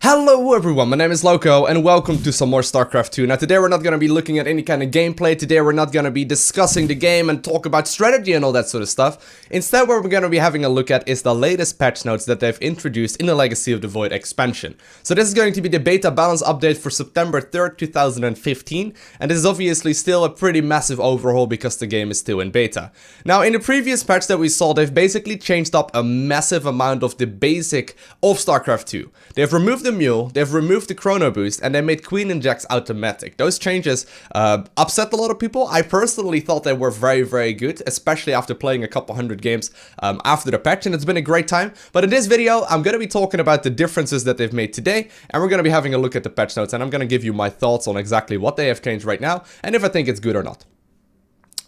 Hello everyone, my name is Loco and welcome to some more StarCraft 2. Now today we're not going to be looking at any kind of gameplay, today we're not going to be discussing the game and talk about strategy and all that sort of stuff. Instead what we're going to be having a look at is the latest patch notes that they've introduced in the Legacy of the Void expansion. So this is going to be the beta balance update for September 3rd, 2015, and this is obviously still a pretty massive overhaul because the game is still in beta. Now in the previous patch that we saw, they've basically changed up a massive amount of the basic of StarCraft 2. They've removed the mule, they've removed the chrono boost, and they made queen injects automatic. Those changes upset a lot of people. I personally thought they were very good, especially after playing a couple hundred games after the patch, and it's been a great time. But in this video, I'm going to be talking about the differences that they've made today, and we're going to be having a look at the patch notes, and I'm going to give you my thoughts on exactly what they have changed right now, and if I think it's good or not.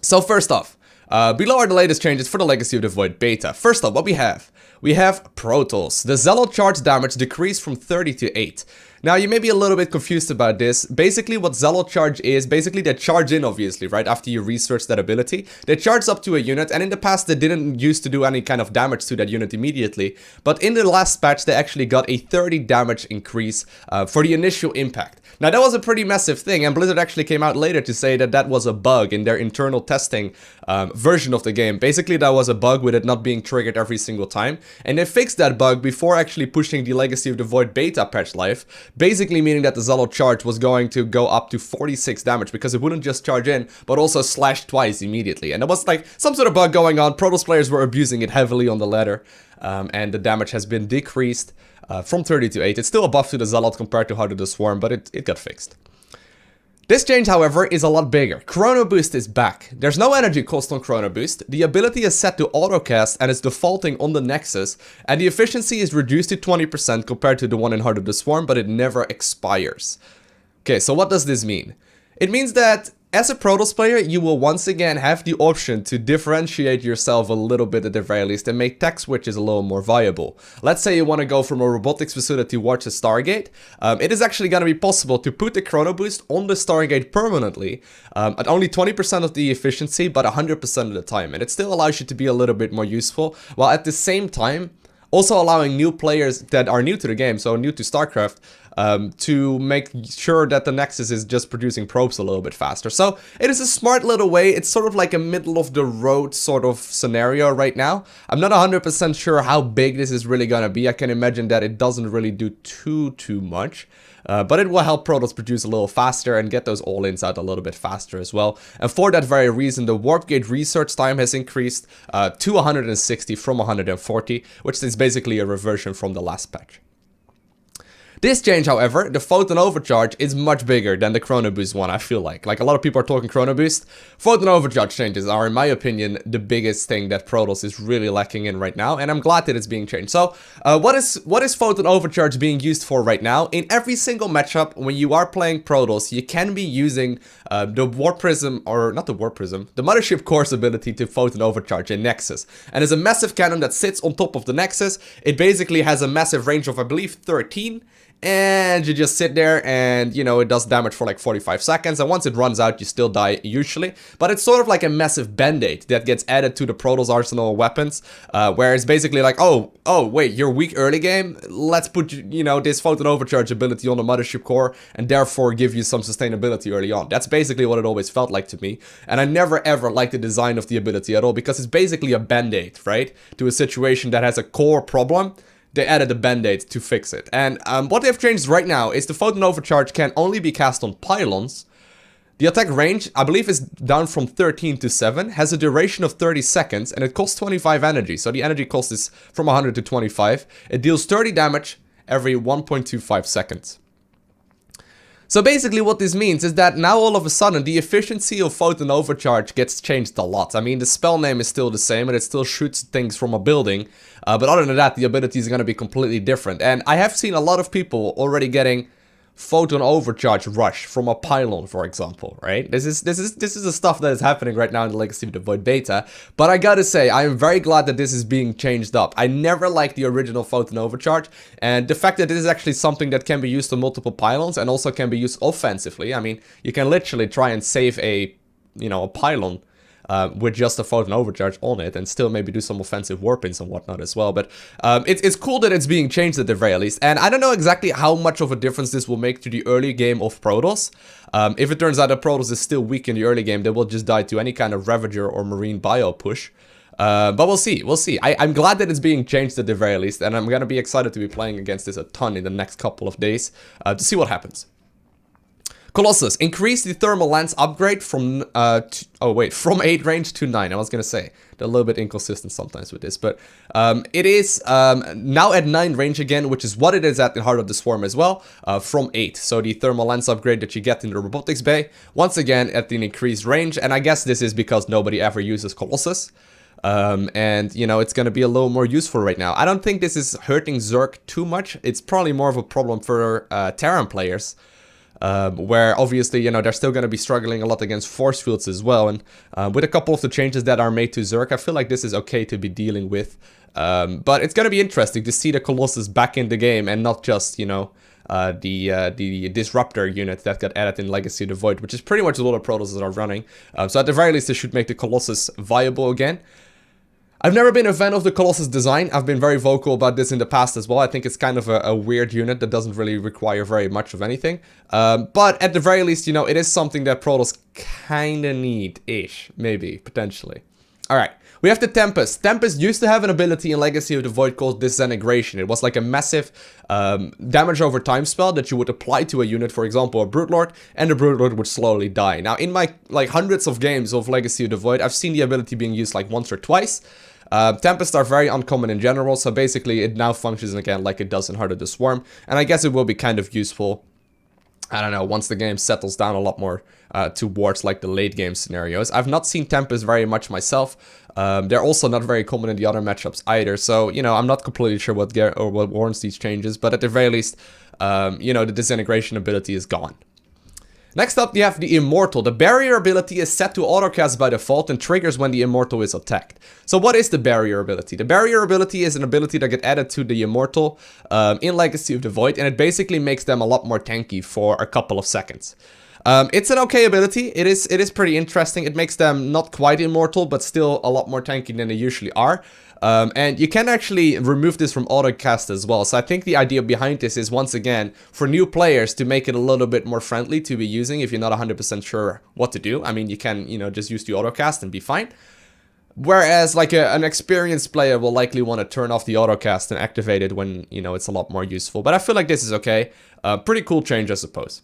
So first off, below are the latest changes for the Legacy of the Void beta. First up, what we have Protoss. The Zealot charge damage decreased from 30 to 8. Now, you may be a little bit confused about this. Basically, what Zealot charge is, basically they charge in, obviously, right? After you research that ability. They charge up to a unit, and in the past, they didn't used to do any kind of damage to that unit immediately. But in the last patch, they actually got a 30 damage increase for the initial impact. Now, that was a pretty massive thing, and Blizzard actually came out later to say that that was a bug in their internal testing version of the game. Basically, that was a bug with it not being triggered every single time, and they fixed that bug before actually pushing the Legacy of the Void beta patch live, basically meaning that the Zealot charge was going to go up to 46 damage, because it wouldn't just charge in, but also slash twice immediately. And there was like some sort of bug going on. Protoss players were abusing it heavily on the ladder, and the damage has been decreased from 30 to 8. It's still a buff to the Zealot compared to how to the Swarm, but it got fixed. This change, however, is a lot bigger. Chrono Boost is back. There's no energy cost on Chrono Boost, the ability is set to autocast and is defaulting on the Nexus, and the efficiency is reduced to 20% compared to the one in Heart of the Swarm, but it never expires. Okay, so what does this mean? It means that as a Protoss player, you will once again have the option to differentiate yourself a little bit at the very least and make tech switches a little more viable. Let's say you want to go from a robotics facility towards a Stargate. It is actually going to be possible to put the Chrono Boost on the Stargate permanently at only 20% of the efficiency, but 100% of the time. And it still allows you to be a little bit more useful, while at the same time also allowing new players that are new to the game, so new to StarCraft, to make sure that the Nexus is just producing probes a little bit faster. So it is a smart little way. It's sort of like a middle of the road sort of scenario right now. I'm not 100% sure how big this is really gonna be. I can imagine that it doesn't really do too much. But it will help Protoss produce a little faster and get those all-ins out a little bit faster as well. And for that very reason, the Warp Gate research time has increased to 160 from 140, which is basically a reversion from the last patch. This change, however, the Photon Overcharge, is much bigger than the Chrono Boost one, I feel like. Like, a lot of people are talking Chrono Boost. Photon Overcharge changes are, in my opinion, the biggest thing that Protoss is really lacking in right now, and I'm glad that it's being changed. So, what is Photon Overcharge being used for right now? In every single matchup, when you are playing Protoss, you can be using the Warp Prism, or not the Warp Prism, the Mothership Core's ability to Photon Overcharge in Nexus. And there's a massive cannon that sits on top of the Nexus. It basically has a massive range of, I believe, 13. And you just sit there and, you know, it does damage for like 45 seconds. And once it runs out, you still die usually. But it's sort of like a massive band-aid that gets added to the Protoss arsenal of weapons. Where it's basically like, oh, wait, you're weak early game? Let's put, you know, this Photon Overcharge ability on the Mothership Core and therefore give you some sustainability early on. That's basically what it always felt like to me. And I never ever liked the design of the ability at all, because it's basically a band-aid, right? To a situation that has a core problem. They added a band-aid to fix it. And what they've changed right now is the Photon Overcharge can only be cast on pylons. The attack range, I believe, is down from 13 to 7, has a duration of 30 seconds, and it costs 25 energy. So the energy cost is from 100 to 25. It deals 30 damage every 1.25 seconds. So basically what this means is that now all of a sudden the efficiency of Photon Overcharge gets changed a lot. I mean, the spell name is still the same and it still shoots things from a building. But other than that, the ability is going to be completely different. And I have seen a lot of people already getting Photon Overcharge Rush from a pylon, for example, right? This is the stuff that is happening right now in the Legacy of the Void beta. But I gotta say, I am very glad that this is being changed up. I never liked the original Photon Overcharge, and the fact that this is actually something that can be used on multiple pylons and also can be used offensively. I mean, you can literally try and save a, you know, a pylon with just a Photon Overcharge on it, and still maybe do some offensive warpings and whatnot as well. But it's cool that it's being changed at the very least, and I don't know exactly how much of a difference this will make to the early game of Protoss. If it turns out that Protoss is still weak in the early game, they will just die to any kind of Ravager or Marine bio push. But we'll see, I'm glad that it's being changed at the very least, and I'm gonna be excited to be playing against this a ton in the next couple of days to see what happens. Colossus, increase the thermal lens upgrade from, from 8 range to 9. I was gonna say, they're a little bit inconsistent sometimes with this, but it is now at 9 range again, which is what it is at the Heart of the Swarm as well, from 8. So the thermal lens upgrade that you get in the robotics bay, once again at an increased range, and I guess this is because nobody ever uses Colossus. And, you know, it's going to be a little more useful right now. I don't think this is hurting Zerg too much. It's probably more of a problem for Terran players, where obviously, you know, they're still going to be struggling a lot against force fields as well. And with a couple of the changes that are made to Zerg, I feel like this is okay to be dealing with. But it's going to be interesting to see the Colossus back in the game and not just, you know, the Disruptor unit that got added in Legacy of the Void, which is pretty much a lot of Protosses are running. So at the very least, this should make the Colossus viable again. I've never been a fan of the Colossus design. I've been very vocal about this in the past as well. I think it's kind of a weird unit that doesn't really require very much of anything. But at the very least, you know, it is something that Protoss kinda need-ish, maybe, potentially. Alright, we have the Tempest. Tempest used to have an ability in Legacy of the Void called Disintegration. It was like a massive damage over time spell that you would apply to a unit, for example, a Brute Lord, and the Brute Lord would slowly die. Now, in my, like, hundreds of games of Legacy of the Void, I've seen the ability being used, like, once or twice. Tempests are very uncommon in general, so basically it now functions again like it does in Heart of the Swarm, and I guess it will be kind of useful, I don't know, once the game settles down a lot more towards like the late game scenarios. I've not seen Tempest very much myself. They're also not very common in the other matchups either, so, you know, I'm not completely sure what warrants these changes, but at the very least, you know, the Disintegration ability is gone. Next up, you have the Immortal. The Barrier ability is set to autocast by default and triggers when the Immortal is attacked. So what is the Barrier ability? The Barrier ability is an ability that gets added to the Immortal in Legacy of the Void, and it basically makes them a lot more tanky for a couple of seconds. It's an okay ability. It is pretty interesting. It makes them not quite immortal, but still a lot more tanky than they usually are. And you can actually remove this from autocast as well. So I think the idea behind this is, once again, for new players to make it a little bit more friendly to be using if you're not 100% sure what to do. I mean, you can, you know, just use the autocast and be fine. Whereas, like, an experienced player will likely want to turn off the autocast and activate it when, you know, it's a lot more useful. But I feel like this is okay. Pretty cool change, I suppose.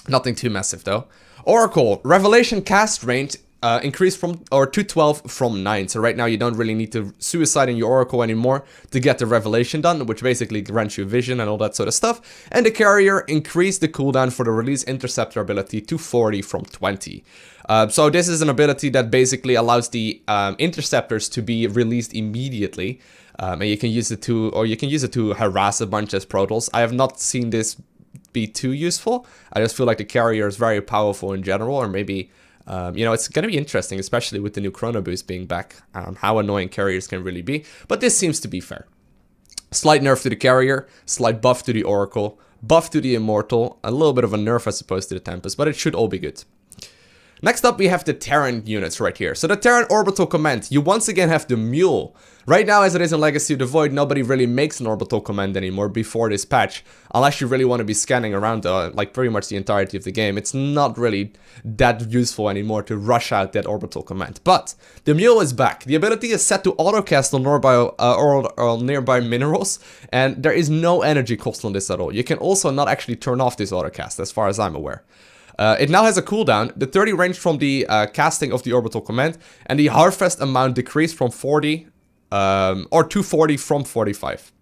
Nothing too massive, though. Oracle, Revelation cast range increased from, or to 12 from 9. So right now you don't really need to suicide in your Oracle anymore to get the Revelation done, which basically grants you vision and all that sort of stuff. And the Carrier increased the cooldown for the Release Interceptor ability to 40 from 20. So this is an ability that basically allows the interceptors to be released immediately. And you can use it to harass a bunch as Protoss. I have not seen this be too useful. I just feel like the Carrier is very powerful in general, or maybe, you know, it's going to be interesting, especially with the new Chrono Boost being back, how annoying Carriers can really be. But this seems to be fair. Slight nerf to the Carrier, slight buff to the Oracle, buff to the Immortal, a little bit of a nerf, I suppose, to the Tempest, but it should all be good. Next up, we have the Terran units right here. So the Terran Orbital Command, you once again have the Mule. Right now, as it is in Legacy of the Void, nobody really makes an Orbital Command anymore before this patch. Unless you really want to be scanning around, like, pretty much the entirety of the game. It's not really that useful anymore to rush out that Orbital Command. But the Mule is back. The ability is set to autocast on nearby minerals, and there is no energy cost on this at all. You can also not actually turn off this autocast, as far as I'm aware. It now has a cooldown. The 30 range from the casting of the Orbital Command, and the harvest amount decreased from 40 or to 40 from 45.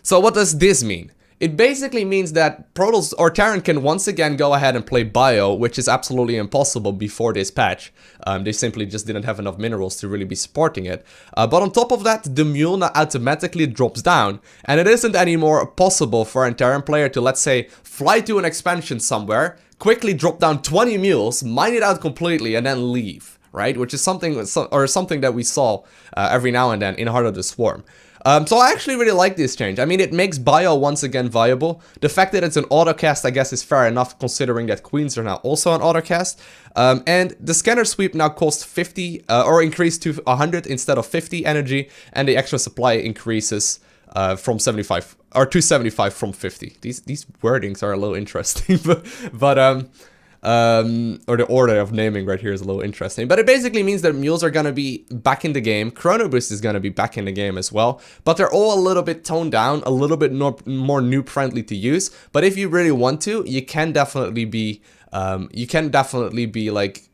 So what does this mean? It basically means that Protoss or Terran can once again go ahead and play Bio, which is absolutely impossible before this patch. They simply just didn't have enough minerals to really be supporting it. But on top of that, the Mule now automatically drops down, and it isn't anymore possible for a Terran player to, let's say, fly to an expansion somewhere, quickly drop down 20 mules, mine it out completely, and then leave, right? Which is something that we saw every now and then in Heart of the Swarm. So I actually really like this change. I mean, it makes bio once again viable. The fact that it's an autocast, I guess, is fair enough, considering that queens are now also an autocast. And the scanner sweep now costs 50, or increased to 100 instead of 50 energy, and the extra supply increases from 75 or to 75 from 50. These wordings are a little interesting, or the order of naming right here is a little interesting, but it basically means that mules are gonna be back in the game. Chrono Boost is gonna be back in the game as well, but they're all a little bit toned down, a little bit more noob friendly to use. But if you really want to, you can definitely be like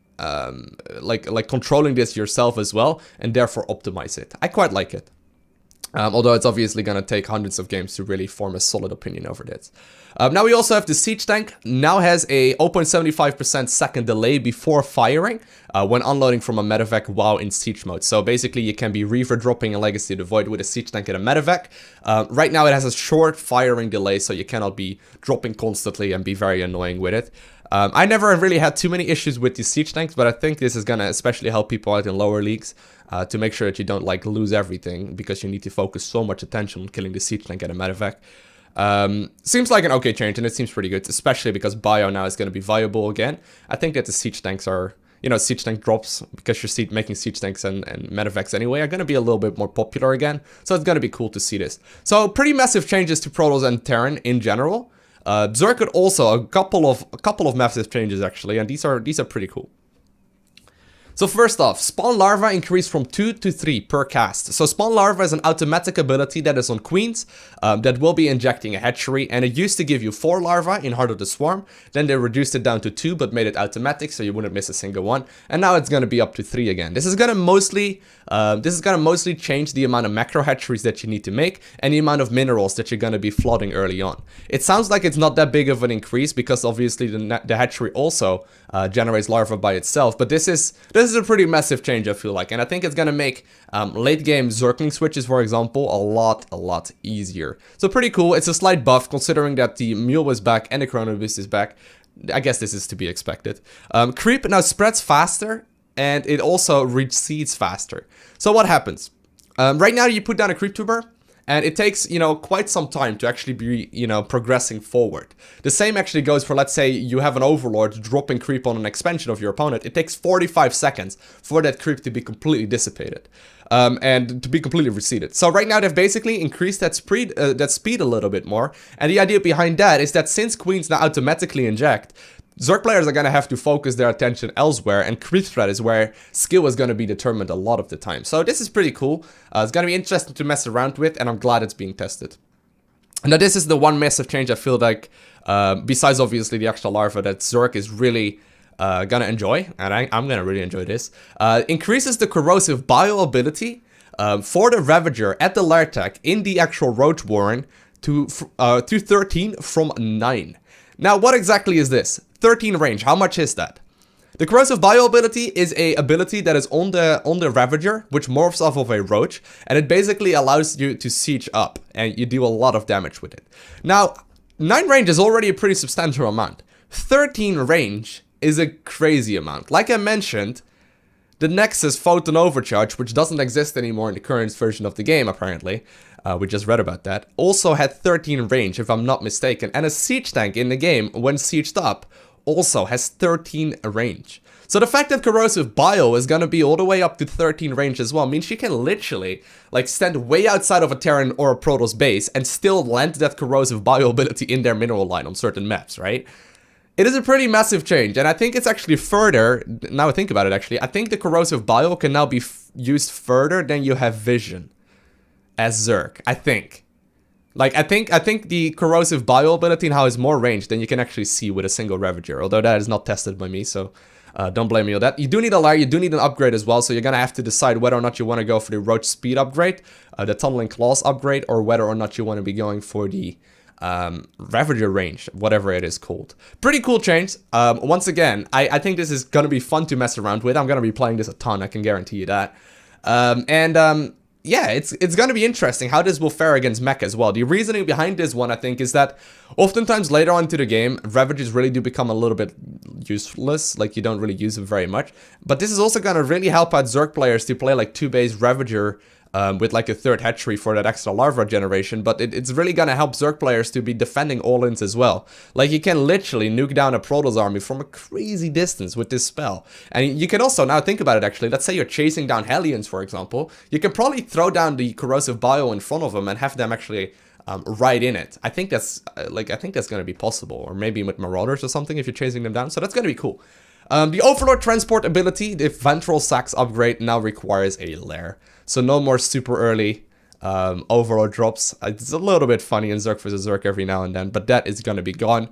controlling this yourself as well, and therefore optimize it. I quite like it. Although it's obviously going to take hundreds of games to really form a solid opinion over this. Now we also have the siege tank. Now has a 0.75% second delay before firing when unloading from a medevac while in siege mode. So basically you can be reaver dropping a Legacy of the Void with a siege tank and a medevac. Right now it has a short firing delay, so you cannot be dropping constantly and be very annoying with it. I never really had too many issues with the siege tanks, but I think this is going to especially help people out in lower leagues to make sure that you don't like lose everything, because you need to focus so much attention on killing the siege tank and a medevac. Seems like an okay change, and it seems pretty good, especially because bio now is going to be viable again. I think that the siege tanks are, you know, siege tank drops, because you're making siege tanks and medevacs anyway, are going to be a little bit more popular again. So it's going to be cool to see this. So pretty massive changes to Protoss and Terran in general. Zerg could also a couple of massive changes actually, and these are pretty cool. So first off, Spawn Larva increased from 2 to 3 per cast. So Spawn Larva is an automatic ability that is on queens that will be injecting a hatchery, and it used to give you 4 larvae in Heart of the Swarm. Then they reduced it down to 2 but made it automatic so you wouldn't miss a single one. And now it's going to be up to 3 again. This is going to mostly change the amount of macro hatcheries that you need to make and the amount of minerals that you're going to be flooding early on. It sounds like it's not that big of an increase because obviously the hatchery also generates larvae by itself, but this is a pretty massive change, I feel like, and I think it's gonna make late game Zergling switches, for example, a lot easier. So pretty cool. It's a slight buff considering that the mule was back and the Chrono Boost is back. I guess this is to be expected. Creep now spreads faster, and it also recedes faster. So what happens? Right now you put down a creep tuber, and it takes, you know, quite some time to actually be, you know, progressing forward. The same actually goes for, let's say, you have an Overlord dropping creep on an expansion of your opponent. It takes 45 seconds for that creep to be completely dissipated. And to be completely receded. So right now they've basically increased that speed a little bit more. And the idea behind that is that since queens now automatically inject, Zerg players are going to have to focus their attention elsewhere, and creep threat is where skill is going to be determined a lot of the time. So this is pretty cool. It's going to be interesting to mess around with, and I'm glad it's being tested. Now this is the one massive change I feel like, besides obviously the extra larva, that Zerg is really gonna enjoy, and I'm gonna really enjoy this. Increases the corrosive bio ability for the Ravager at the lair tech in the actual Roach Warren to 13 from 9. Now, what exactly is this? 13 range, how much is that? The corrosive bio ability is a ability that is on the Ravager, which morphs off of a Roach, and it basically allows you to siege up, and you do a lot of damage with it. Now, 9 range is already a pretty substantial amount. 13 range is a crazy amount. Like I mentioned, the Nexus Photon Overcharge, which doesn't exist anymore in the current version of the game apparently, we just read about that, also had 13 range if I'm not mistaken, and a siege tank in the game, when sieged up, also has 13 range. So the fact that corrosive bio is gonna be all the way up to 13 range as well means you can literally like stand way outside of a Terran or a Protoss base and still land that corrosive bio ability in their mineral line on certain maps, right? It is a pretty massive change, and I think it's actually further, now I think about it actually, I think the corrosive bio can now be used further than you have vision as Zerg, I think. Like, I think the corrosive bio ability now has more range than you can actually see with a single Ravager, although that is not tested by me, so don't blame me on that. You do need a lair, you do need an upgrade as well, so you're gonna have to decide whether or not you want to go for the Roach Speed upgrade, the Tunneling Claws upgrade, or whether or not you want to be going for the Ravager range, whatever it is called. Pretty cool change. Once again, I think this is gonna be fun to mess around with. I'm gonna be playing this a ton, I can guarantee you that. Yeah, it's gonna be interesting how this will fare against mech as well. The reasoning behind this one, I think, is that oftentimes later on into the game, Ravagers really do become a little bit useless, like you don't really use them very much. But this is also gonna really help out Zerg players to play like 2-base Ravager with like a third hatchery for that extra larva generation, but it's really gonna help Zerg players to be defending all-ins as well. Like, you can literally nuke down a Protoss army from a crazy distance with this spell. And you can also, now think about it actually, let's say you're chasing down Hellions, for example, you can probably throw down the corrosive bio in front of them and have them actually right in it. I think that's, I think that's gonna be possible, or maybe with Marauders or something if you're chasing them down, so that's gonna be cool. The Overlord transport ability, the Ventral Sacs upgrade, now requires a lair. So no more super early Overlord drops. It's a little bit funny in Zerg vs Zerg every now and then, but that is going to be gone.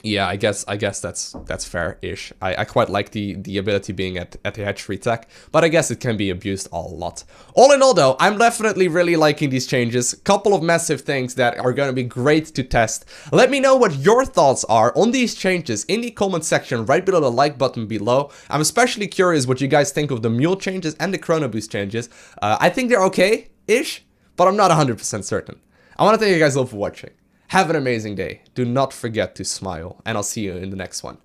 Yeah, I guess that's fair-ish. I quite like the ability being at the hatchery tech, but I guess it can be abused a lot. All in all though, I'm definitely really liking these changes. Couple of massive things that are going to be great to test. Let me know what your thoughts are on these changes in the comment section right below the like button below. I'm especially curious what you guys think of the mule changes and the chrono boost changes. I think they're okay-ish, but I'm not 100% certain. I want to thank you guys all for watching. Have an amazing day. Do not forget to smile, and I'll see you in the next one.